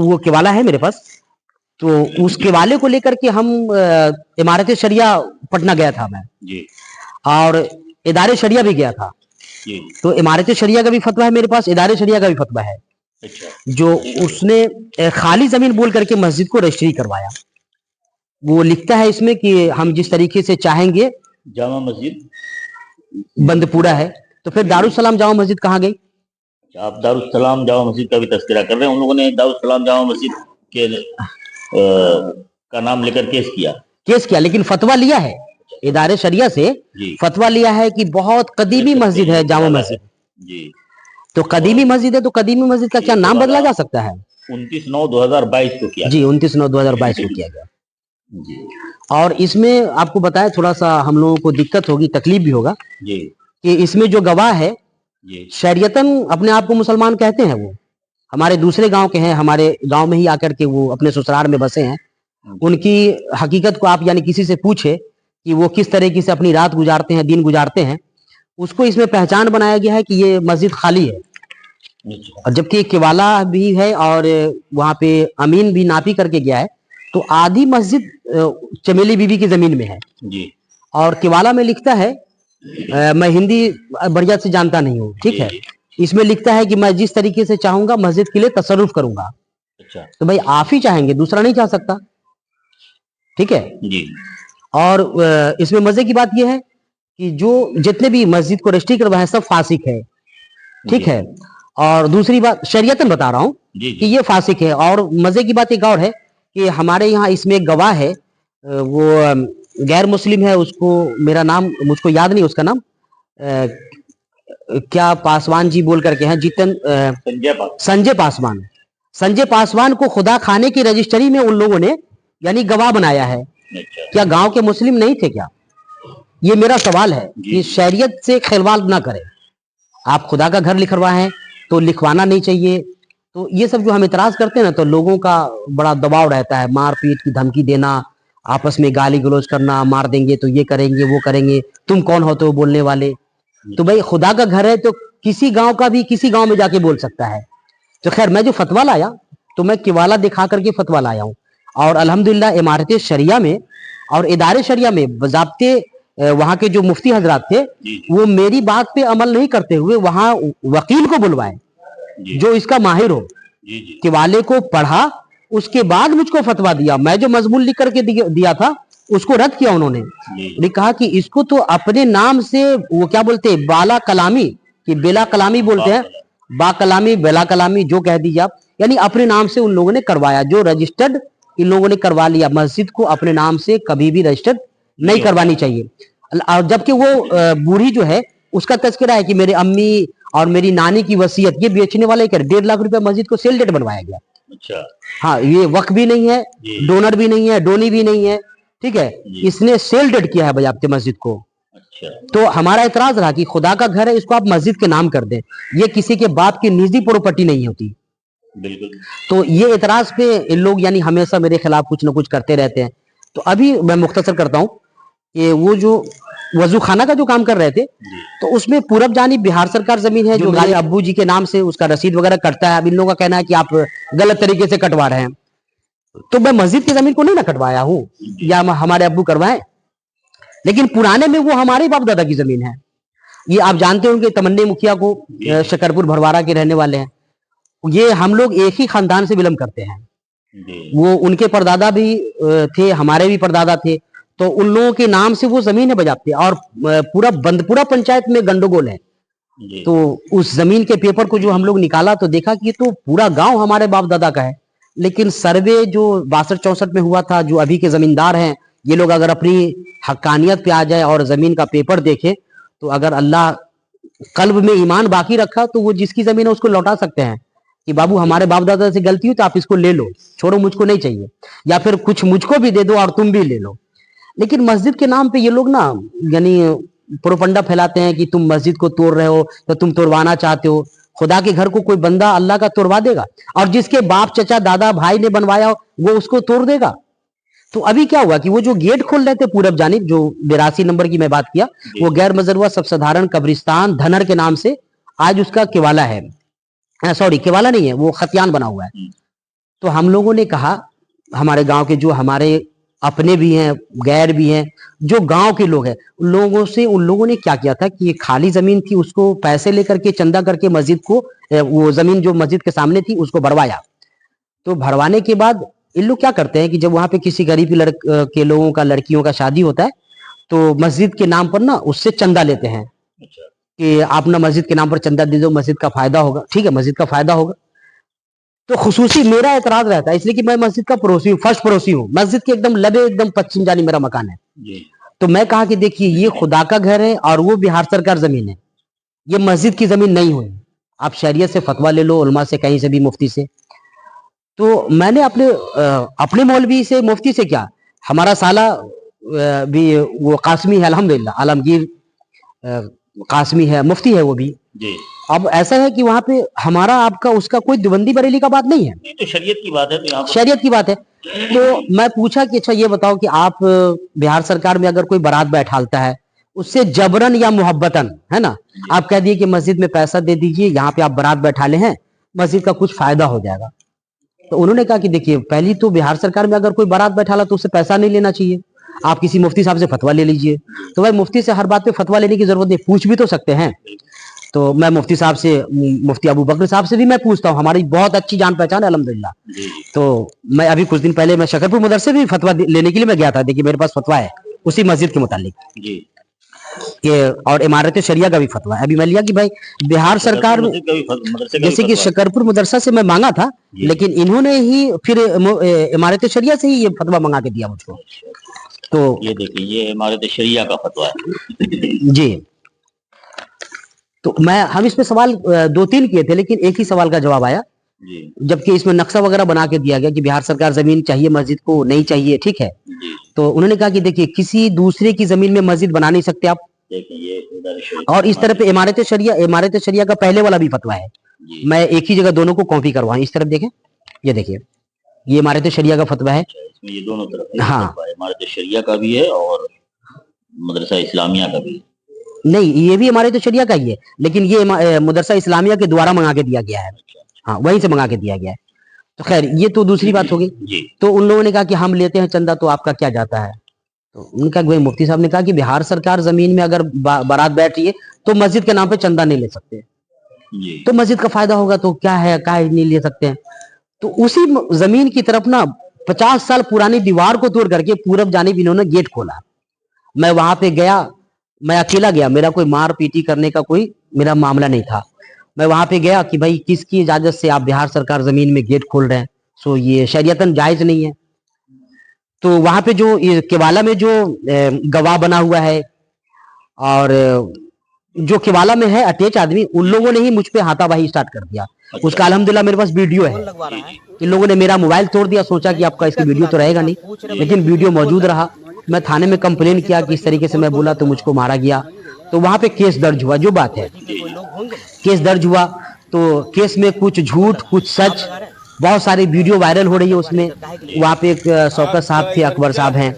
वो किवाला है मेरे पास। तो उस किवाले को लेकर के हम इमारत शरिया पटना गया था मैं, जी और इदारे शरिया भी गया था। जी तो इमारत शरिया का भी फतवा है मेरे पास, इदारे शरिया का भी फतवा है, अच्छा जो उसने खाली जमीन बोल करके मस्जिद को रजिस्ट्री करवाया। वो लिखता है इसमें कि हम जिस तरीके से चाहेंगे। जामा मस्जिद बंदपूरा है, तो फिर दारुसलाम जामा मस्जिद कहाँ गई? आप दारुसलाम जामा मस्जिद का भी तस्करा कर रहे हैं। उन लोगों ने दारुसलाम जामा मस्जिद के का नाम लेकर केस किया, लेकिन फतवा लिया है इदारे शरिया से, जी फतवा लिया है कि बहुत कदीमी मस्जिद है जामा मस्जिद। जी तो कदीमी मस्जिद है, तो कदीमी मस्जिद का क्या नाम बदला जा सकता है? 29/9/2022 को किया जी 29/9/2022 को किया गया। जी और इसमें आपको बताया, थोड़ा सा हम लोगों को दिक्कत होगी, तकलीफ भी होगा, जी कि इसमें जो गवाह है जी शरीयतन अपने आप को मुसलमान कहते हैं, वो हमारे दूसरे गांव के हैं, हमारे गांव में ही आकर के वो अपने ससुराल में बसे हैं। उनकी हकीकत को आप यानी किसी से पूछे कि वो किस तरीके से अपनी रात गुजारते हैं, दिन गुजारते हैं, उसको इसमें पहचान बनाया गया है कि ये मस्जिद खाली है। अच्छा और जबकि किवाला भी है और वहां पे अमीन भी नापी करके गया है, तो आधी मस्जिद चमेली बीबी की जमीन में है। जी और किवाला में लिखता है, मैं हिंदी बढ़िया से जानता नहीं हूँ, ठीक है, इसमें लिखता है कि मैं जिस तरीके से चाहूंगा मस्जिद के लिए तसर्रुफ करूंगा। अच्छा तो भाई आप ही चाहेंगे, दूसरा नहीं चाह सकता, ठीक है। जी और इसमें मजे की बात यह है कि जो जितने भी मस्जिद को रजिस्ट्री करवाए सब फासिक है, ठीक है। और दूसरी बात शरीयतन बता रहा हूँ जी कि ये फासिक है। और मजे की बात एक और है कि हमारे यहाँ इसमें एक गवाह है, वो गैर मुस्लिम है, उसको मेरा नाम मुझको याद नहीं, उसका नाम क्या पासवान जी बोल करके हैं, संजय पासवान को खुदा खाने की रजिस्ट्री में उन लोगों ने यानी गवाह बनाया है। अच्छा क्या गांव के मुस्लिम नहीं थे क्या? ये मेरा सवाल है कि शरीयत से खिलवाड़ ना करें। आप खुदा का घर लिखवाए हैं तो लिखवाना नहीं चाहिए। तो ये सब जो हम इतराज करते हैं ना, तो लोगों का बड़ा दबाव रहता है, मारपीट की धमकी देना, आपस में गाली गलौज करना, मार देंगे तो ये करेंगे वो करेंगे, तुम कौन होते हो बोलने वाले। तो भाई खुदा का घर है तो किसी गांव का भी किसी गांव में जाके बोल सकता है। तो खैर मैं जो फतवा लाया तो मैं किवाला दिखा करके फतवा लाया हूँ। और अल्हम्दुलिल्लाह इमारत शरिया में और इदारे शरिया में बजाब्ते वहां के जो मुफ्ती हजरात थे वो मेरी बात पे अमल नहीं करते हुए वहां वकील को बुलवाए जो इसका माहिर हो। किवाले को पढ़ा, उसके बाद मुझको फतवा दिया। मैं जो मजमून लिख करके दिया था उसको रद्द किया उन्होंने। ने कहा कि इसको तो अपने नाम से वो क्या बोलते हैं, बाला कलामी कि बेला कलामी बोलते हैं, बा कलामी बेला कलामी जो कह दीजिए आप, यानी अपने नाम से उन लोगों ने करवाया, जो रजिस्टर्ड इन लोगों ने करवा लिया। मस्जिद को अपने नाम से कभी भी रजिस्टर्ड नहीं करवानी चाहिए। और जबकि वो बूढ़ी जो है उसका तस्करा है कि मेरे अम्मी और मेरी नानी की वसीयत, ये बेचने वाले 1.5 लाख रुपए मस्जिद को सेल डेट बनवाया गया। अच्छा हाँ, ये वक्फ भी नहीं है, डोनर भी नहीं है, डोनी भी नहीं है, ठीक है, इसने सेल डेट किया है बजाबते मस्जिद को। अच्छा, तो हमारा एतराज रहा कि खुदा का घर है, इसको आप मस्जिद के नाम कर दें, ये किसी के बाप की निजी प्रॉपर्टी नहीं होती। बिल्कुल। तो ये एतराज पे इन लोग यानी हमेशा मेरे खिलाफ कुछ ना कुछ करते रहते हैं। तो अभी मैं मुख्तसर करता हूँ कि वो जो वजू खाना का जो काम कर रहे थे, तो उसमें पूरब जानी बिहार सरकार जमीन है, जो मेरे अब्बू जी के नाम से उसका रसीद वगैरह कटता है। अब इन लोगों का कहना है कि आप गलत तरीके से कटवा रहे हैं। तो मैं मस्जिद की जमीन को नहीं ना कटवाया हूँ, या हमारे अब्बू करवाए, लेकिन पुराने में वो हमारे बाप दादा की जमीन है। ये आप जानते होंगे, तमन्नी मुखिया को शकरपुर भरवाड़ा के रहने वाले हैं। ये हम लोग एक ही खानदान से बिलोंग करते हैं। वो उनके परदादा भी थे, हमारे भी परदादा थे। तो उन लोगों के नाम से वो जमीन है बजाते, और पूरा बंदपुरा पंचायत में गंडोगोल है। तो उस जमीन के पेपर को जो हम लोग निकाला तो देखा कि ये तो पूरा गांव हमारे बाप दादा का है, लेकिन सर्वे जो 62-64 में हुआ था, जो अभी के जमींदार हैं, ये लोग अगर अपनी हक्कानियत पे आ जाए और जमीन का पेपर देखे, तो अगर अल्लाह कल्ब में ईमान बाकी रखा तो वो जिसकी जमीन है उसको लौटा सकते हैं कि बाबू हमारे बाप दादा से गलती हुई तो आप इसको ले लो, छोड़ो, मुझको नहीं चाहिए, या फिर कुछ मुझको भी दे दो और तुम भी ले लो। लेकिन मस्जिद के नाम पे ये लोग ना यानी प्रोपंडा फैलाते हैं कि तुम मस्जिद को तोड़ रहे हो, तो तुम तोड़वाना चाहते हो। खुदा के घर को कोई बंदा अल्लाह का तोड़वा देगा, और जिसके बाप चचा दादा भाई ने बनवाया वो उसको तोड़ देगा। तो अभी क्या हुआ कि वो जो गेट खोल रहे थे पूरब जानिब, जो 82 नंबर की मैं बात किया, वो गैर मजरूआ सब साधारण कब्रिस्तान धनर के नाम से आज उसका केवाला है, सॉरी केवाला नहीं है, वो खतियान बना हुआ है। तो हम लोगों ने कहा, हमारे गांव के जो हमारे अपने भी हैं गैर भी हैं, जो गांव के लोग हैं, उन लोगों ने क्या किया था कि ये खाली जमीन थी, उसको पैसे लेकर के चंदा करके मस्जिद को, वो जमीन जो मस्जिद के सामने थी उसको भरवाया। तो भरवाने के बाद इन लोग क्या करते हैं कि जब वहां पे किसी गरीब के लोगों का, लड़कियों का शादी होता है, तो मस्जिद के नाम पर ना उससे चंदा लेते हैं कि आप ना मस्जिद के नाम पर चंदा दे दो, मस्जिद का फायदा होगा। ठीक है, मस्जिद का फायदा होगा। तो खुसूसी मेरा एतराज रहता है, इसलिए कि मैं मस्जिद का पड़ोसी हूँ, फर्स्ट पड़ोसी हूँ, मस्जिद के एकदम लबे, एकदम पश्चिम जानी मेरा मकान है। तो मैं कहा कि देखिए ये खुदा का घर है और वो बिहार सरकार जमीन है, ये मस्जिद की जमीन नहीं हुई। आप शरीयत से फतवा ले लो, उलमा से, कहीं से भी, मुफ्ती से। तो मैंने अपने मौलवी से, मुफ्ती से क्या, हमारा साला भी वो कासमी है, अल्हम्दुलिल्लाह, आलमगीर कासमी है, मुफ्ती है वो भी जी। अब ऐसा है कि वहां पे हमारा आपका उसका कोई दिबंदी बरेली का बात नहीं है, नहीं तो शरीयत की बात है, तो यहाँ शरीयत की बात है। तो मैं पूछा कि अच्छा ये बताओ कि आप बिहार सरकार में अगर कोई बारात बैठालता है, उससे जबरन या मोहब्बतन, है ना, आप कह दिए कि मस्जिद में पैसा दे दीजिए, यहाँ पे आप बारात बैठाले हैं, मस्जिद का कुछ फायदा हो जाएगा। तो उन्होंने कहा कि देखिए पहली तो बिहार सरकार में अगर कोई बारात बैठाला तो उससे पैसा नहीं लेना चाहिए, आप किसी मुफ्ती साहब से फतवा ले लीजिए। तो भाई मुफ्ती से हर बात पे फतवा लेने की जरूरत नहीं, पूछ भी तो सकते हैं। तो मैं मुफ्ती साहब से, मुफ्ती अबू बकर साहब से भी मैं पूछता हूँ, हमारी बहुत अच्छी जान पहचान है अल्हम्दुलिल्लाह। तो मैं अभी कुछ दिन पहले मैं शकरपुर मदरसे भी फतवा लेने के लिए मैं गया था, देखिए मेरे पास फतवा है उसी मस्जिद के मुतालिक ये, और इमारत शरिया का भी फतवा है। अभी मैं लिया कि भाई बिहार सरकार, जैसे कि शकरपुर मदरसा से मैं मांगा था, लेकिन इन्होंने ही फिर इमारत शरिया से ही ये फतवा मंगा के दिया मुझको। तो ये देखिए, ये इमारत शरिया का फतवा है जी। तो हम इस पे सवाल 2-3 किए थे, लेकिन एक ही सवाल का जवाब आया, जबकि इसमें नक्शा वगैरह बना के दिया गया कि बिहार सरकार जमीन चाहिए मस्जिद को, नहीं चाहिए, ठीक है। तो उन्होंने कहा कि देखिए किसी दूसरे की जमीन में मस्जिद बना नहीं सकते आप। और इस तरफ इमारत शरिया का पहले वाला भी फतवा है, मैं एक ही जगह दोनों को कॉपी करवाऊं। इस तरफ देखें, ये देखिए, ये इमारत शरिया का फतवा है, इसमें ये दोनों तरफ हाँ, इमारत शरिया का भी है और मदरसा इस्लामिया का भी। नहीं, ये भी इमारत शरिया का ही है, लेकिन ये मदरसा इस्लामिया के द्वारा मंगा के दिया गया है, हाँ, वहीं से मंगा के दिया गया है। तो खैर ये तो दूसरी बात होगी। तो उन लोगों ने कहा कि हम लेते हैं चंदा, तो आपका क्या जाता है। तो उनका मुफ्ती साहब ने कहा कि बिहार सरकार जमीन में अगर बारात बैठ रही है तो मस्जिद के नाम पे चंदा नहीं ले सकते, तो मस्जिद का फायदा होगा तो क्या है, क्या नहीं ले सकते हैं। तो उसी जमीन की तरफ ना 50 साल पुरानी दीवार को तोड़ करके पूरब जानिब इन्होंने गेट खोला। मैं वहां पे गया, मैं अकेला गया, मेरा कोई मार पीटी करने का कोई मेरा मामला नहीं था। मैं वहां पे गया कि भाई किसकी इजाजत से आप बिहार सरकार जमीन में गेट खोल रहे हैं, सो ये शरीयतन जायज नहीं है। तो वहां पे जो केवाला में जो गवाह बना हुआ है और जो केवाला में है अटैच आदमी, उन लोगों ने ही मुझ पे हाथापाई स्टार्ट कर दिया। उसका अल्हम्दुलिल्लाह मेरे पास वीडियो है। इन लोगों ने मेरा मोबाइल तोड़ दिया, सोचा कि आपका इसकी वीडियो तो रहेगा नहीं, लेकिन वीडियो मौजूद रहा। मैं थाने में कंप्लेन किया कि इस तरीके से मैं बोला तो मुझको मारा गया, तो वहां पे केस दर्ज हुआ। जो बात है, केस दर्ज हुआ, तो केस में कुछ झूठ कुछ सच, बहुत सारी वीडियो वायरल हो रही है उसमें। वहाँ पे एक शौकत साहब थे, अकबर साहब हैं,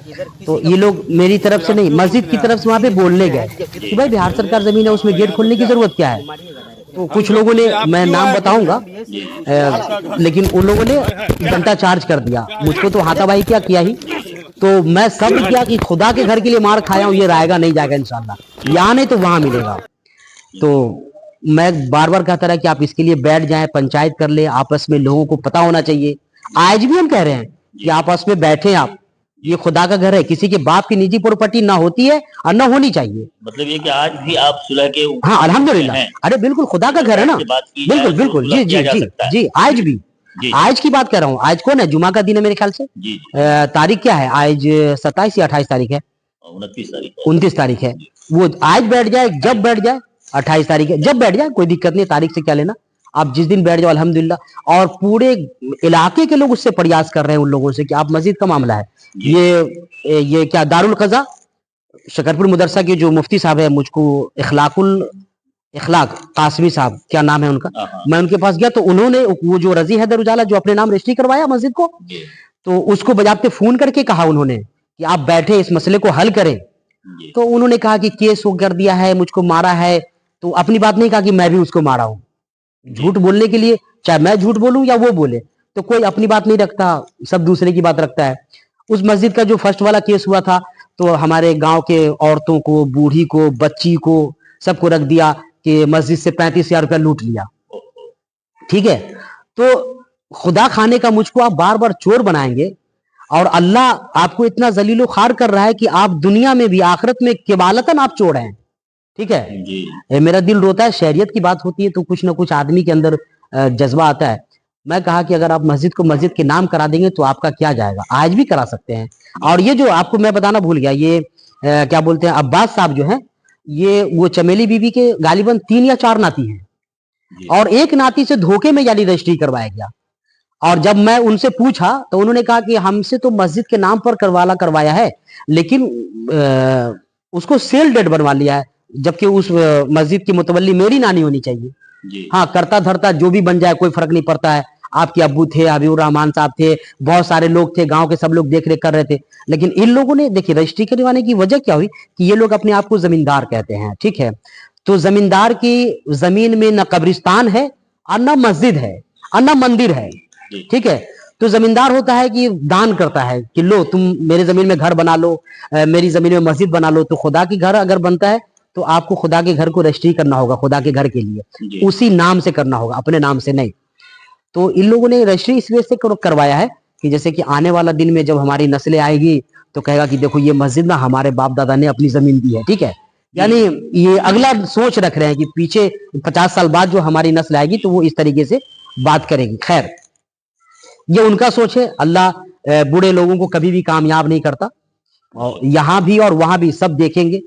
तो ये लोग मेरी तरफ से नहीं, मस्जिद की तरफ से वहाँ पे बोलने गए कि भाई बिहार सरकार जमीन है, उसमें गेट खोलने की जरूरत क्या है। तो कुछ लोगों ने, मैं नाम बताऊंगा, लेकिन उन लोगों ने घंटा चार्ज कर दिया मुझको, तो हाथापाई क्या किया ही। तो मैं सब किया कि खुदा के घर के लिए मार खाया हूँ, ये रहेगा नहीं जाएगा इंशाल्लाह, यहाँ नहीं तो वहां मिलेगा। तो मैं बार बार कहता रहा कि आप इसके लिए बैठ जाएं, पंचायत कर ले, आपस में लोगों को पता होना चाहिए। आज भी हम कह रहे हैं कि आपस में बैठे आप, ये खुदा का घर है, किसी के बाप की निजी प्रॉपर्टी ना होती है और ना होनी चाहिए। मतलब ये कि आज भी आप सुलह के हाँ अल्हम्दुलिल्लाह, अरे बिल्कुल खुदा का घर है ना, बिल्कुल बिल्कुल, जी जी जी जी, आज भी, आज की बात कर रहा हूँ। आज कौन है, जुमा का दिन है मेरे ख्याल से, तारीख क्या है आज, 27 या 28 तारीख है, 29 तारीख है। वो आज बैठ जाए, जब बैठ जाए, 28 तारीख है, जब बैठ जाए कोई दिक्कत नहीं, तारीख से क्या लेना, आप जिस दिन बैठ जाओ अल्हम्दुलिल्लाह। और पूरे इलाके के लोग उससे प्रयास कर रहे हैं उन लोगों से कि आप, मस्जिद का मामला है ये क्या, दारुल कज़ा शकरपुर मदरसा के जो मुफ्ती साहब है, मुझको इखलाक कासमी साहब, क्या नाम है उनका, मैं उनके पास गया तो उन्होंने वो जो रजी हैदर उजाला जो अपने नाम रजिस्ट्री करवाया मस्जिद को, तो उसको बजाबते फोन करके कहा उन्होंने कि आप बैठे इस मसले को हल करें। तो उन्होंने कहा कि केस वो कर दिया है, मुझको मारा है, तो अपनी बात नहीं कहा कि मैं भी उसको मारा हूं। झूठ बोलने के लिए, चाहे मैं झूठ बोलूं या वो बोले, तो कोई अपनी बात नहीं रखता, सब दूसरे की बात रखता है। उस मस्जिद का जो फर्स्ट वाला केस हुआ था, तो हमारे गांव के औरतों को, बूढ़ी को, बच्ची को, सबको रख दिया कि मस्जिद से 35,000 रुपया लूट लिया। ठीक है, तो खुदा खाने का मुझको आप बार बार चोर बनाएंगे, और अल्लाह आपको इतना जलीलो खार कर रहा है कि आप दुनिया में भी आखिरत में केबालतन आप चोर हैं। ठीक है, मेरा दिल रोता है, शहरियत की बात होती है तो कुछ ना कुछ आदमी के अंदर जज्बा आता है। मैं कहा कि अगर आप मस्जिद को मस्जिद के नाम करा देंगे तो आपका क्या जाएगा, आज भी करा सकते हैं। और ये जो आपको मैं बताना भूल गया, ये क्या बोलते हैं, अब्बास साहब जो हैं, ये वो चमेली बीबी के गालिबन 3 या 4 नाती हैं, और एक नाती से धोखे में यानी रजिस्ट्री करवाया गया। और जब मैं उनसे पूछा तो उन्होंने कहा कि हमसे तो मस्जिद के नाम पर करवाया है, लेकिन उसको सेल डेट बनवा लिया है, जबकि उस मस्जिद की मुतवल्ली मेरी नानी होनी चाहिए। हाँ, करता धरता जो भी बन जाए कोई फर्क नहीं पड़ता है। आपके अब्बू थे, हबीबुर रहमान साहब थे, बहुत सारे लोग थे, गांव के सब लोग देख रेख कर रहे थे, लेकिन इन लोगों ने, देखिए रजिस्ट्री करवाने की वजह क्या हुई कि ये लोग अपने आप को जमींदार कहते हैं। ठीक है, तो जमींदार की जमीन में न कब्रिस्तान है और न मस्जिद है और न मंदिर है। ठीक है, तो जमींदार होता है कि दान करता है कि लो तुम मेरे जमीन में घर बना लो, मेरी जमीन में मस्जिद बना लो। तो खुदा की घर अगर बनता है तो आपको खुदा के घर को रजिस्ट्री करना होगा, खुदा के घर के लिए उसी नाम से करना होगा, अपने नाम से नहीं। तो इन लोगों ने रजिस्ट्री इस वजह से करवाया है कि जैसे कि आने वाला दिन में जब हमारी नस्लें आएगी तो कहेगा कि देखो ये मस्जिद ना हमारे बाप दादा ने अपनी जमीन दी है। ठीक है, यानी ये अगला सोच रख रहे हैं कि पीछे 50 साल बाद जो हमारी नस्ल आएगी तो वो इस तरीके से बात करेगी। खैर, ये उनका सोच है। अल्लाह बूढ़े लोगों को कभी भी कामयाब नहीं करता, और यहाँ भी और वहां भी सब देखेंगे।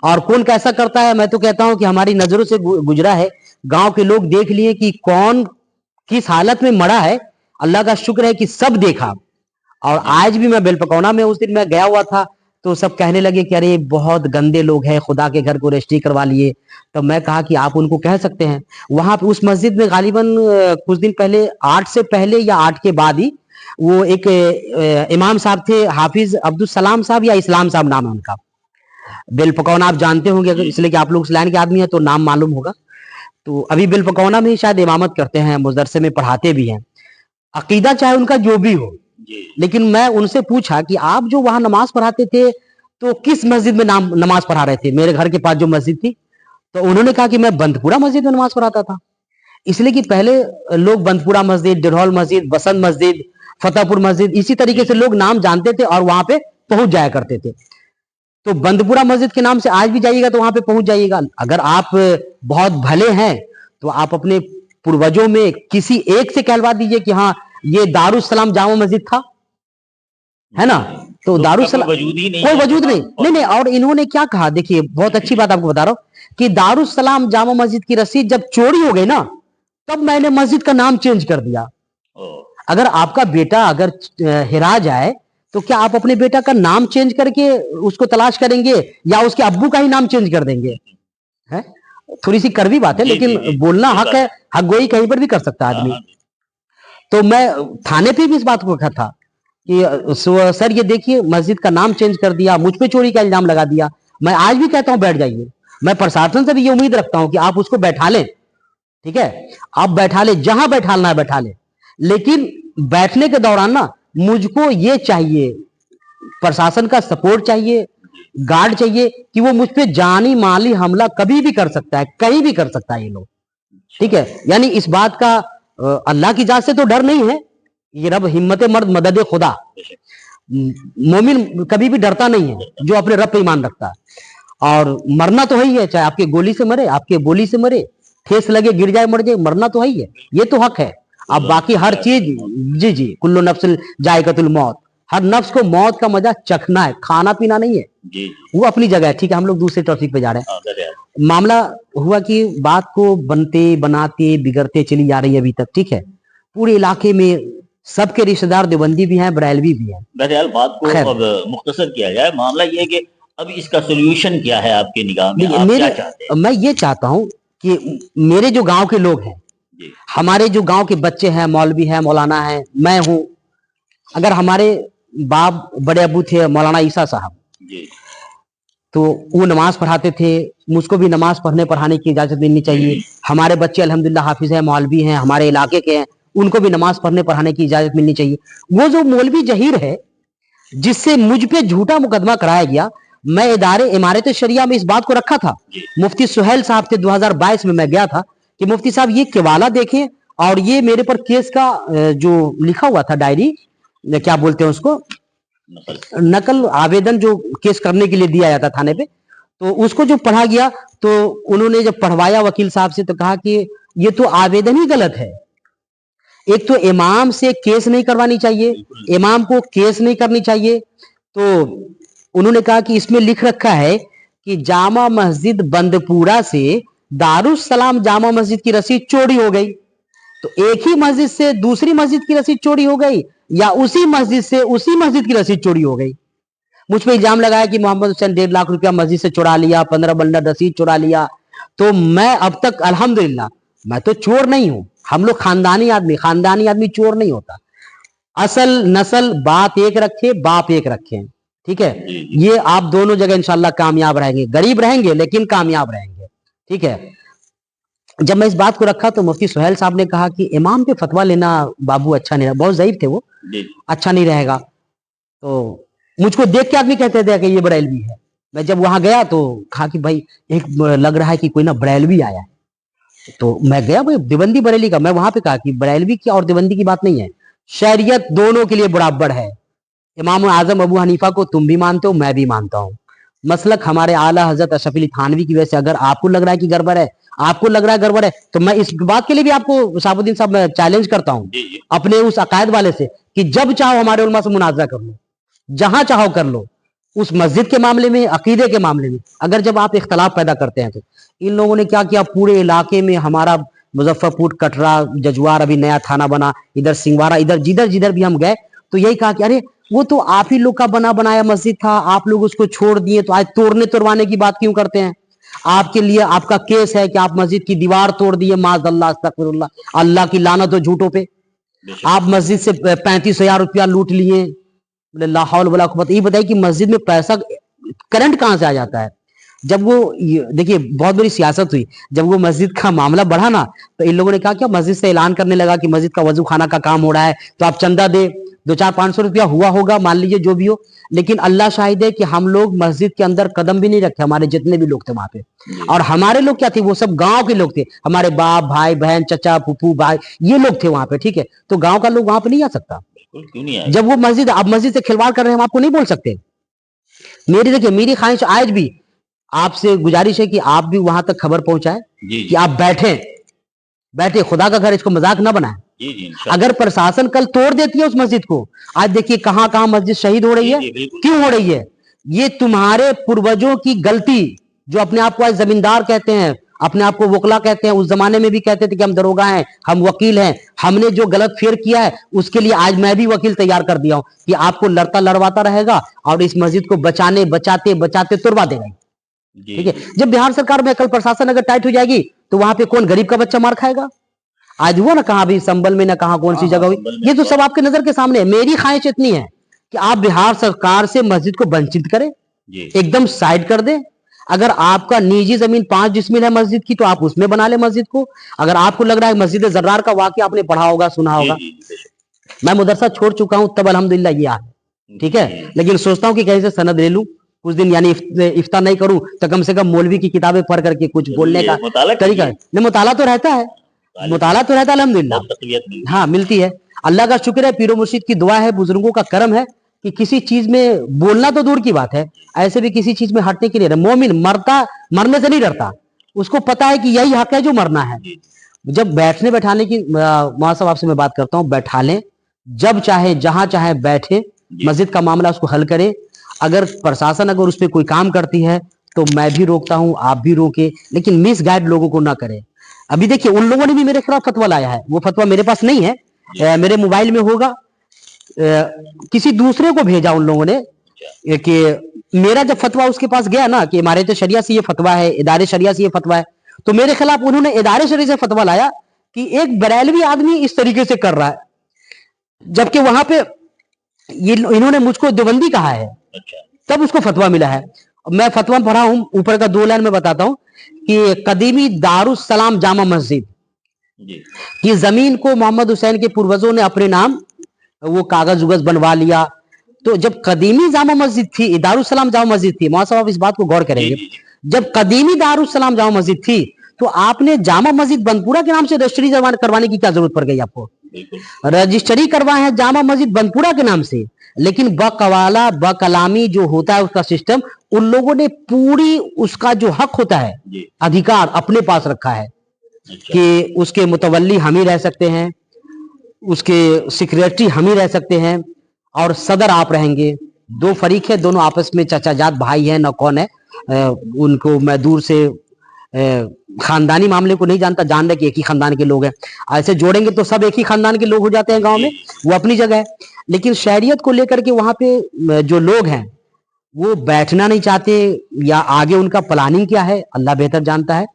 और कौन कैसा करता है, मैं तो कहता हूं कि हमारी नजरों से गुजरा है, गांव के लोग देख लिए कि कौन किस हालत में मरा है। अल्लाह का शुक्र है कि सब देखा। और आज भी मैं बेलपकौना में, उस दिन मैं गया हुआ था तो सब कहने लगे कि अरे बहुत गंदे लोग हैं, खुदा के घर को रजिस्ट्री करवा लिए। तो मैं कहा कि आप उनको कह सकते हैं। वहां पे उस मस्जिद में गालिबन कुछ दिन पहले, 8 से पहले या 8 के बाद ही, वो एक इमाम साहब थे, हाफिज अब्दुल सलाम साहब या इस्लाम साहब नाम है उनका। बेलपकौना आप जानते होंगे, इसलिए कि आप लोग इस लाइन के आदमी हैं तो नाम मालूम होगा। तो अभी बेलपकौना में ही शायद इमामत करते हैं, मदरसे में पढ़ाते भी हैं। अकीदा चाहे उनका जो भी हो, लेकिन मैं उनसे पूछा कि आप जो वहां नमाज पढ़ाते थे तो किस मस्जिद में नमाज पढ़ा रहे थे, मेरे घर के पास जो मस्जिद थी। तो उन्होंने कहा कि मैं बंदपुरा मस्जिद में नमाज पढ़ाता था। इसलिए कि पहले लोग बंदपुरा मस्जिद, डिरहौल मस्जिद, बसंत मस्जिद, फतेहपुर मस्जिद, इसी तरीके से लोग नाम जानते थे और वहां पे पहुंच जाया करते थे। तो बंदपुरा मस्जिद के नाम से आज भी जाइएगा तो वहां पे पहुंच जाइएगा। अगर आप बहुत भले हैं तो आप अपने पूर्वजों में किसी एक से कहलवा दीजिए कि हाँ ये दारुस्सलाम जामा मस्जिद था, है ना। तो दारुस्सलाम कोई वजूद नहीं, नहीं। और इन्होंने क्या कहा, देखिए बहुत अच्छी बात आपको बता रहा हूं कि दारुस्सलाम जामा मस्जिद की रसीद जब चोरी हो गई ना, तब मैंने मस्जिद का नाम चेंज कर दिया। अगर आपका बेटा अगर हिरा जाए तो क्या आप अपने बेटा का नाम चेंज करके उसको तलाश करेंगे या उसके अब्बू का ही नाम चेंज कर देंगे? है थोड़ी सी कड़वी बात है, जी, लेकिन जी, जी, बोलना सही हक बात है, हक गोई कहीं पर भी कर सकता है हाँ, आदमी। हाँ, तो मैं थाने पे भी इस बात को रखा था कि सर ये देखिए मस्जिद का नाम चेंज कर दिया, मुझ पे चोरी का इल्जाम लगा दिया। मैं आज भी कहता हूं बैठ जाइए, मैं प्रशासन से भी ये उम्मीद रखता हूं कि आप उसको बैठा लें, ठीक है, आप बैठा ले, जहां बैठाना है बैठा ले, लेकिन बैठने के दौरान ना मुझको ये चाहिए, प्रशासन का सपोर्ट चाहिए, गार्ड चाहिए कि वो मुझ पे जानी माली हमला कभी भी कर सकता है, कहीं भी कर सकता है ये लोग, ठीक है। यानी इस बात का अल्लाह की जात से तो डर नहीं है, ये रब हिम्मत मर्द मदद खुदा, मोमिन कभी भी डरता नहीं है जो अपने रब पे ईमान रखता है। और मरना तो है ही है, चाहे आपके गोली से मरे, आपके बोली से मरे, ठेस लगे, गिर जाए, मर जाए, मरना तो है ही है, ये तो हक है। अब बाकी हर चीज, जी जी, कुल्लु नफ्सिल जायकातुल मौत, हर नफ्स को मौत का मजा चखना है, खाना पीना नहीं है, जी, वो अपनी जगह है, ठीक है। हम लोग दूसरे टॉपिक पे जा रहे हैं। हाँ, दरिया। मामला हुआ कि बात को बनते बनाते बिगड़ते चली जा रही है अभी तक, ठीक है। पूरे इलाके में सबके रिश्तेदार देवबंदी भी हैं, बरेलवी भी हैं। बहरहाल बात को खैर। अब मुख्तसर किया जाए, मामला ये है कि अब इसका सोल्यूशन क्या है आपकी निगाह में, देखिए, आप क्या चाहते हैं? मैं ये चाहता हूं कि मेरे जो गांव के लोग हैं, जी, हमारे जो गांव के बच्चे हैं, मौलवी हैं, मौलाना हैं, मैं हूं, अगर हमारे बाप बड़े अबू थे मौलाना ईसा साहब, जी, तो वो नमाज पढ़ाते थे, मुझको भी नमाज पढ़ने पढ़ाने की इजाजत मिलनी चाहिए। हमारे बच्चे अल्हम्दुलिल्लाह हाफिज हैं, मौलवी हैं, हमारे इलाके के हैं, उनको भी नमाज पढ़ने पढ़ाने की इजाजत मिलनी चाहिए। वो जो मौलवी जहीर है जिससे मुझ पे झूठा मुकदमा कराया गया, मैं इदारे इमारत शरिया में इस बात को रखा था। मुफ्ती सुहेल साहब थे, 2022 में मैं गया था कि मुफ्ती साहब ये केवाला देखें, और ये मेरे पर केस का जो लिखा हुआ था डायरी, क्या बोलते हैं उसको, नकल आवेदन जो केस करने के लिए दिया जाता थाने पे, तो उसको जो पढ़ा गया, तो उन्होंने जब पढ़वाया वकील साहब से, तो कहा कि ये तो आवेदन ही गलत है। एक तो इमाम से केस नहीं करवानी चाहिए, इमाम को केस नहीं करनी चाहिए। तो उन्होंने कहा कि इसमें लिख रखा है कि जामा मस्जिद बंदपुरा से दारुस सलाम जामा मस्जिद की रसीद चोरी हो गई। तो एक ही मस्जिद से दूसरी मस्जिद की रसीद चोरी हो गई, या उसी मस्जिद से उसी मस्जिद की रसीद चोरी हो गई। मुझ पर इल्जाम लगाया कि मोहम्मद हुसैन 1.5 लाख रुपया मस्जिद से चुरा लिया, 15 बंडल रसीद चुरा लिया। तो मैं अब तक अल्हम्दुलिल्लाह, मैं तो चोर नहीं हूं, हम लोग खानदानी आदमी चोर नहीं होता। असल नस्ल बात एक रखे, बाप एक रखे, ठीक है। ये आप दोनों जगह इंशाल्लाह कामयाब रहेंगे, गरीब रहेंगे लेकिन कामयाब रहेंगे, ठीक है। जब मैं इस बात को रखा तो मुफ्ती सुहेल साहब ने कहा कि इमाम पे फतवा लेना बाबू अच्छा नहीं रहा, बहुत ज़ईफ थे वो, अच्छा नहीं रहेगा। तो मुझको देख के आदमी कहते थे कि ये बरेलवी है। मैं जब वहां गया तो कहा कि भाई एक लग रहा है कि कोई ना बरेलवी आया है। तो मैं गया, भाई देवबंदी बरेली का, मैं वहां पे कहा कि बरेलवी की और देवबंदी की बात नहीं है, शरीयत दोनों के लिए बराबर है। इमाम आजम अबू हनीफा को तुम भी मानते हो, मैं भी मानता हूँ। मसलक हमारे आला हजरत अशरफ अली थानवी की वजह से अगर आपको लग रहा है कि गड़बड़ है, आपको लग रहा है गड़बड़ है, तो मैं इस बात के लिए भी आपको शहाबुद्दीन साहब मैं चैलेंज करता हूँ अपने उस अकायद वाले से कि जब चाहो हमारे उलमा से मुनाजरा कर लो, जहां चाहो कर लो, उस मस्जिद के मामले में, अकीदे के मामले में। अगर जब आप इख्तलाफ पैदा करते हैं तो इन लोगों ने क्या किया, पूरे इलाके में, हमारा मुजफ्फरपुर, कटरा, जजुआर, अभी नया थाना बना, इधर सिंगवाड़ा, इधर जिधर जिधर भी हम गए तो यही कहा कि अरे वो तो आप ही लोग का बना बनाया मस्जिद था, आप लोग उसको छोड़ दिए, तो आज तोड़ने तोड़वाने की बात क्यों करते हैं? आपके लिए आपका केस है कि आप मस्जिद की दीवार तोड़ दिए, माज़अल्लाह अस्तगफिरुल्लाह, अल्लाह की लानत हो झूठों पे। आप मस्जिद से 35,000 रुपया लूट लिए, ला हौल वला कुव्वत। ये बताइए कि मस्जिद में पैसा, करंट कहां से आ जाता है? जब वो, देखिए बहुत बड़ी सियासत हुई, जब वो मस्जिद का मामला बढ़ा ना, तो इन लोगों ने कहा क्या, मस्जिद से ऐलान करने लगा कि मस्जिद का वजू खाना का काम हो रहा है, तो आप चंदा दे, 200-500 रुपया हुआ होगा, मान लीजिए जो भी हो। लेकिन अल्लाह शाहिद है कि हम लोग मस्जिद के अंदर कदम भी नहीं रखे, हमारे जितने भी लोग थे वहां पे। और हमारे लोग क्या थे, वो सब गांव के लोग थे, हमारे बाप, भाई, बहन, चचा, फूफू, भाई, ये लोग थे वहां पे, ठीक है। तो गांव का लोग वहां पे नहीं आ सकता। क्यों नहीं आए? जब वो मस्जिद, आप मस्जिद से खिलवाड़ कर रहे हैं, हम आपको नहीं बोल सकते। मेरी, देखिए मेरी ख्वाहिश आज भी आपसे गुजारिश है कि आप भी वहां तक खबर पहुंचाए कि आप बैठे, खुदा का घर, इसको मजाक ना बनाए। अगर प्रशासन कल तोड़ देती है उस मस्जिद को, आज देखिए कहां कहां मस्जिद शहीद हो रही है, क्यों हो रही है? ये तुम्हारे पूर्वजों की गलती, जो अपने आप को आज जमींदार कहते हैं, अपने आप को वकला कहते हैं, उस जमाने में भी कहते थे कि हम दरोगा हैं, हम वकील हैं, हमने जो गलत फेर किया है उसके लिए आज मैं भी वकील तैयार कर दिया हूं कि आपको लड़ता लड़वाता रहेगा और इस मस्जिद को बचाने बचाते बचाते तुड़वा देगा। ठीक है, जब बिहार सरकार में कल प्रशासन अगर टाइट हो जाएगी तो वहां पे कौन गरीब का बच्चा मार खाएगा? आज हुआ ना कहाँ भी संभल में, ना कहाँ कौन सी जगह हुई, ये तो सब आपके नजर के सामने है। मेरी ख्वाहिश इतनी है कि आप बिहार सरकार से मस्जिद को वंचित करें, एकदम साइड कर दे। अगर आपका निजी जमीन 5 डिसमिल है मस्जिद की तो आप उसमें बना ले मस्जिद को। अगर आपको लग रहा है मस्जिद जर्रार का वाकया आपने पढ़ा होगा, सुना होगा, मैं मदरसा छोड़ चुका हूं तब अल्हम्दुलिल्लाह ये है। ठीक है, लेकिन सोचता हूं कि कहीं से सनद ले लूं, कुछ दिन यानी इफ्तार नहीं करूं तो कम से कम मौलवी की किताबें पढ़ करके कुछ बोलने का तरीका है। नहीं, मुताला तो रहता है, मुताला तो रहता है अल्हम्दुलिल्लाह, हाँ मिलती है। अल्लाह का शुक्र है, पीरो मुर्शिद की दुआ है, बुजुर्गों का करम है कि किसी चीज में बोलना तो दूर की बात है, ऐसे भी किसी चीज में हटने के लिए मोमिन मरने से नहीं डरता, उसको पता है कि यही हक है जो मरना है। जब बैठने बैठाने की वहां साहब आपसे मैं बात करता हूँ, बैठा लें, जब चाहे जहां चाहे बैठे, मस्जिद का मामला उसको हल करे। अगर प्रशासन अगर उस पर कोई काम करती है तो मैं भी रोकता हूं, आप भी रोके, लेकिन मिस गाइड लोगों को ना करें। अभी देखिए उन लोगों ने भी मेरे खिलाफ फतवा लाया है, वो फतवा मेरे पास नहीं है, मेरे मोबाइल में होगा, किसी दूसरे को भेजा उन लोगों ने कि मेरा जब फतवा उसके पास गया ना कि हमारे तो शरिया से ये फतवा है, इदारे शरिया से ये फतवा है, तो मेरे खिलाफ उन्होंने इदारे शरिया से फतवा लाया कि एक बरेलवी आदमी इस तरीके से कर रहा है, जबकि वहां पे ये इन्होंने मुझको देवबंदी कहा है। तब उसको फतवा मिला है। मैं फतवा पढ़ा हूं, ऊपर का 2 लाइन में बताता हूं कि कदीमी दारुस्सलाम जामा मस्जिद की जमीन को मोहम्मद हुसैन के पूर्वजों ने अपने नाम वो कागज उगज बनवा लिया। तो जब कदीमी जामा मस्जिद थी, दारुस्सलाम जामा मस्जिद थी, मौलाना साहब इस बात को गौर करेंगे, जब कदीमी दारुस्सलाम जामा मस्जिद थी तो आपने जामा मस्जिद बनपुरा के नाम से रजिस्ट्री करवाने की क्या जरूरत पड़ गई आपको? रजिस्ट्री करवाए हैं जामा मस्जिद बनपुरा के नाम से, लेकिन बकवाला बकलामी जो होता है उसका सिस्टम, उन लोगों ने पूरी उसका जो हक होता है, अधिकार अपने पास रखा है कि उसके मुतवल्ली हम ही रह सकते हैं, उसके सेक्रेटरी हम ही रह सकते हैं और सदर आप रहेंगे। 2 फरीक है, दोनों आपस में चाचाजात भाई हैं, न कौन है, उनको मैं दूर से खानदानी मामले को नहीं जानता, जान रहे कि एक ही खानदान के लोग हैं, ऐसे जोड़ेंगे तो सब एक ही खानदान के लोग हो जाते हैं गांव में, वो अपनी जगह है। लेकिन शहरियत को लेकर के वहां पे जो लोग हैं वो बैठना नहीं चाहते, या आगे उनका प्लानिंग क्या है अल्लाह बेहतर जानता है।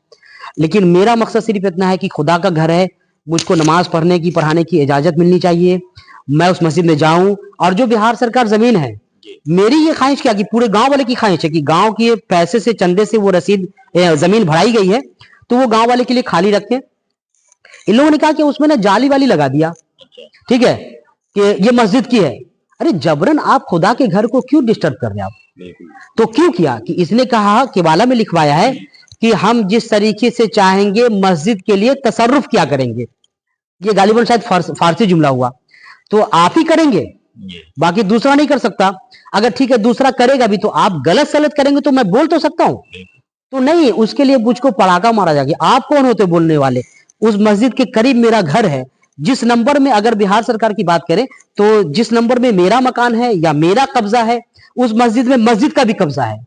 लेकिन मेरा मकसद सिर्फ इतना है कि खुदा का घर है, मुझको नमाज पढ़ने की पढ़ाने की इजाजत मिलनी चाहिए, मैं उस मस्जिद में जाऊं। और जो बिहार सरकार जमीन है, मेरी ये ख्वाहिश क्या कि पूरे गांव वाले की ख्वाहिश है कि गांव के पैसे से, चंदे से वो रसीद जमीन भराई गई है तो वो गांव वाले के लिए खाली रखें। इन लोगों ने कहा कि उसमें ना जाली वाली लगा दिया, ठीक है, कि ये मस्जिद की है। अरे जबरन आप खुदा के घर को क्यों डिस्टर्ब कर रहे हैं आप? तो क्यों किया कि इसने कहा कि वाला में लिखवाया है कि हम जिस तरीके से चाहेंगे मस्जिद के लिए तसर्रुफ क्या करेंगे। ये गालिबन शायद फारसी जुमला हुआ, तो आप ही करेंगे, बाकी दूसरा नहीं कर सकता। अगर ठीक है दूसरा करेगा भी तो आप गलत सलत करेंगे तो मैं बोल तो सकता हूं, तो नहीं, उसके लिए मुझको पड़ाका मारा जाएगा। आप कौन होते बोलने वाले? उस मस्जिद के करीब मेरा घर है, जिस नंबर में अगर बिहार सरकार की बात करें तो जिस नंबर में मेरा मकान है या मेरा कब्जा है, उस मस्जिद में मस्जिद का भी कब्जा है,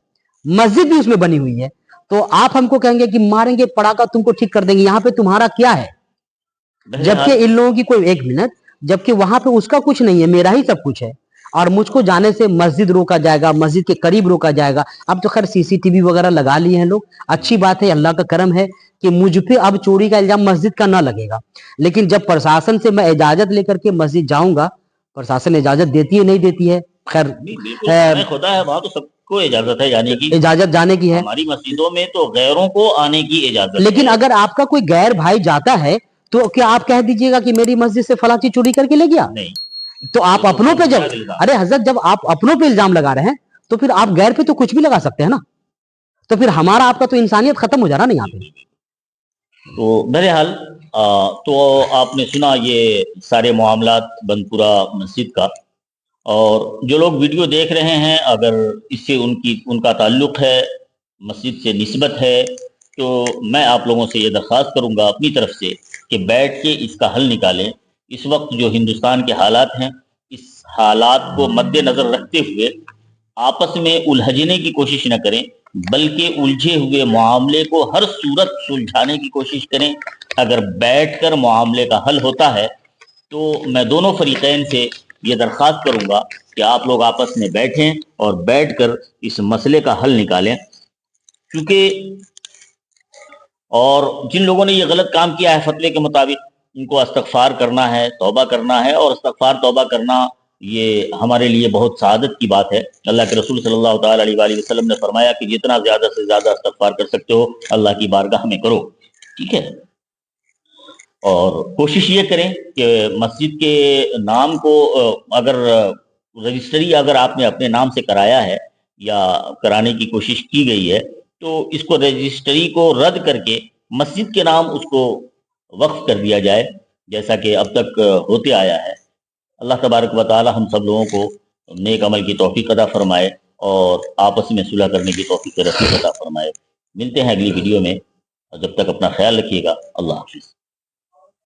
मस्जिद भी उसमें बनी हुई है। तो आप हमको कहेंगे कि मारेंगे पड़ाका, तुमको ठीक कर देंगे, यहां पे तुम्हारा क्या है? जबकि इन लोगों की कोई, एक मिनट, जबकि वहां पे उसका कुछ नहीं है, मेरा ही सब कुछ है। और मुझको जाने से मस्जिद रोका जाएगा, मस्जिद के करीब रोका जाएगा। अब तो खैर सीसीटीवी वगैरह लगा लिए हैं लोग, अच्छी बात है, अल्लाह का करम है कि मुझ पे अब चोरी का इल्जाम मस्जिद का ना लगेगा। लेकिन जब प्रशासन से मैं इजाजत लेकर के मस्जिद जाऊंगा, प्रशासन इजाजत देती है नहीं देती है, खैर खुदा है, वहां तो सबको इजाजत है जाने की, इजाजत जाने की है। हमारी मस्जिदों में तो गैरों को आने की इजाजत। लेकिन अगर आपका कोई गैर भाई जाता है तो क्या आप कह दीजिएगा कि मेरी मस्जिद से फला चीज चोरी करके ले गया? नहीं, तो आप अपनों पे जब, अरे हजरत, जब आप अपनों पे इल्जाम लगा रहे हैं तो फिर आप गैर पे तो कुछ भी लगा सकते हैं ना। तो फिर हमारा आपका तो इंसानियत खत्म हो जा रहा ना यहाँ पे। तो बहरहाल तो आपने सुना ये सारे मामलात बनपुरा मस्जिद का, और जो लोग वीडियो देख रहे हैं अगर इससे उनका ताल्लुक है, मस्जिद से निस्बत है, तो मैं आप लोगों से ये दरख्वास्त करूंगा अपनी तरफ से कि बैठ के इसका हल निकालें। इस वक्त जो हिंदुस्तान के हालात हैं, इस हालात को मद्देनज़र रखते हुए आपस में उलझने की कोशिश न करें, بلکہ الجھے ہوئے معاملے کو ہر صورت سلجھانے کی کوشش کریں۔ اگر بیٹھ کر معاملے کا حل ہوتا ہے تو میں دونوں فریقین سے یہ درخواست کروں گا کہ آپ لوگ آپس میں بیٹھیں اور بیٹھ کر اس مسئلے کا حل نکالیں، کیونکہ اور جن لوگوں نے یہ غلط کام کیا ہے فتوے کے مطابق ان کو استغفار کرنا ہے، توبہ کرنا ہے، اور استغفار توبہ کرنا یہ ہمارے لیے بہت سعادت کی بات ہے۔ اللہ کے رسول صلی اللہ تعالی علیہ وآلہ وسلم نے فرمایا کہ جتنا زیادہ سے زیادہ استغفار کر سکتے ہو اللہ کی بارگاہ میں کرو، ٹھیک ہے؟ اور کوشش یہ کریں کہ مسجد کے نام کو اگر رجسٹری اگر آپ نے اپنے نام سے کرایا ہے یا کرانے کی کوشش کی گئی ہے تو اس کو رجسٹری کو رد کر کے مسجد کے نام اس کو وقف کر دیا جائے، جیسا کہ اب تک ہوتے آیا ہے۔ اللہ تبارک و تعالی ہم سب لوگوں کو نیک عمل کی توفیق عطا فرمائے اور آپس میں صلح کرنے کی توفیق رسید عطا فرمائے۔ ملتے ہیں اگلی ویڈیو میں، اور جب تک اپنا خیال رکھیے گا۔ اللہ حافظ۔